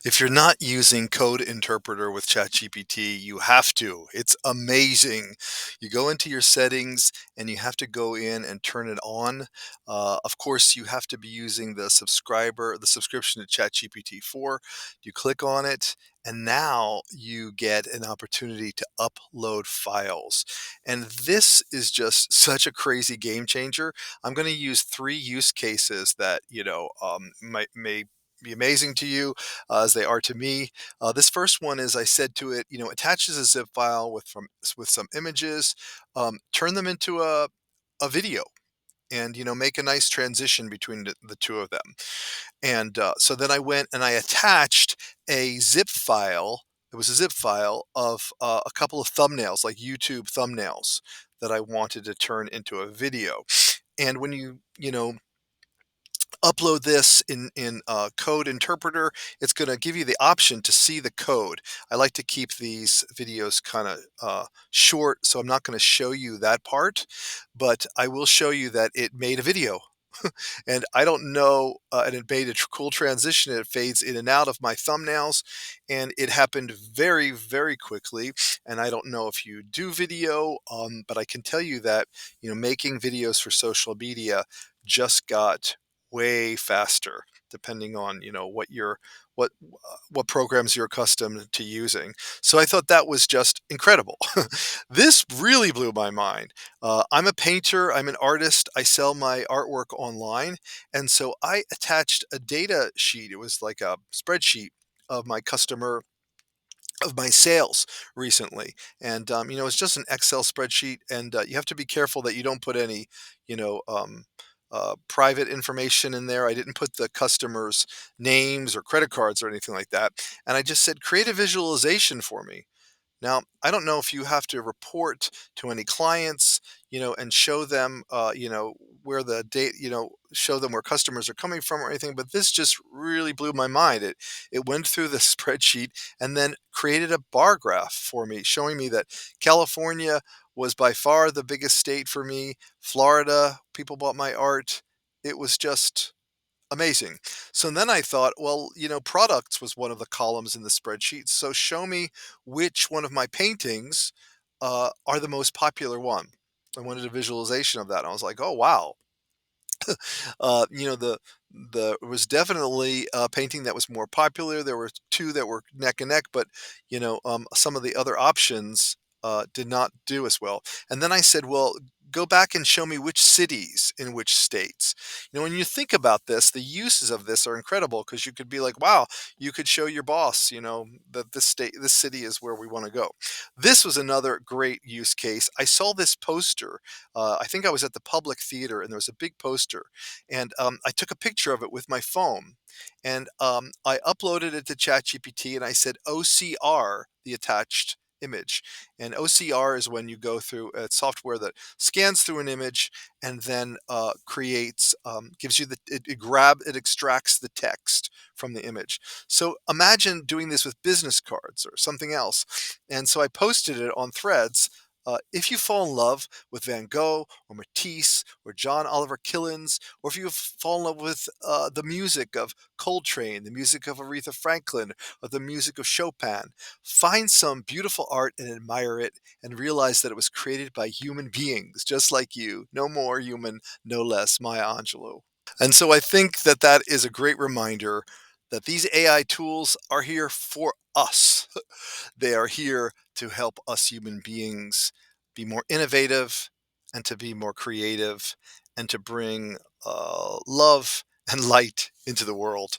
If you're not using Code Interpreter with ChatGPT, you have to. It's amazing. You go into your settings and you have to go in and turn it on. Of course, you have to be using the subscription to ChatGPT 4. You click on it, and now you get an opportunity to upload files. And this is just such a crazy game changer. I'm going to use three use cases that, may be amazing to you as they are to me. This first one is I said to it, attaches a zip file with some images, turn them into a video, and make a nice transition between the two of them. And so then I went and I attached a zip file. It was a zip file of a couple of thumbnails, like YouTube thumbnails, that I wanted to turn into a video. And when you upload this in Code Interpreter, it's going to give you the option to see the code. I like to keep these videos kind of short, so I'm not going to show you that part, but I will show you that it made a video. And I don't know, and it made a cool transition. It fades in and out of my thumbnails, and it happened very, very quickly. And I don't know if you do video, but I can tell you that making videos for social media just got way faster, depending on what programs you're accustomed to using. So I thought that was just incredible. This really blew my mind. I'm a painter, I'm an artist, I sell my artwork online. And so I attached a data sheet. It was like a spreadsheet of my sales recently. And, it's just an Excel spreadsheet. And you have to be careful that you don't put any, you know, um, private information in there. I didn't put the customers' names or credit cards or anything like that. And I just said, create a visualization for me. Now, I don't know if you have to report to any clients, and show them, where the date, show them where customers are coming from or anything, but this just really blew my mind. It went through the spreadsheet and then created a bar graph for me, showing me that California was by far the biggest state for me. Florida, people bought my art. It was just amazing. So then I thought, well, products was one of the columns in the spreadsheet. So show me which one of my paintings are the most popular one. I wanted a visualization of that. I was like, oh wow, the it was definitely a painting that was more popular. There were two that were neck and neck, but some of the other options did not do as well. And then I said, well, go back and show me which cities in which states. When you think about this, the uses of this are incredible because you could be like, wow, you could show your boss, that this city is where we want to go. This was another great use case. I saw this poster. I think I was at the Public Theater, and there was a big poster, and I took a picture of it with my phone, and I uploaded it to ChatGPT, and I said OCR the attached image. And OCR is when you go through software that scans through an image and then creates, gives you it extracts the text from the image. So imagine doing this with business cards or something else. And so I posted it on Threads. If you fall in love with Van Gogh or Matisse or John Oliver Killens, or if you fall in love with the music of Coltrane, the music of Aretha Franklin, or the music of Chopin, find some beautiful art and admire it and realize that it was created by human beings just like you. No more human, no less, Maya Angelou. And so I think that that is a great reminder that these AI tools are here for us. They are here to help us human beings be more innovative and to be more creative and to bring love and light into the world.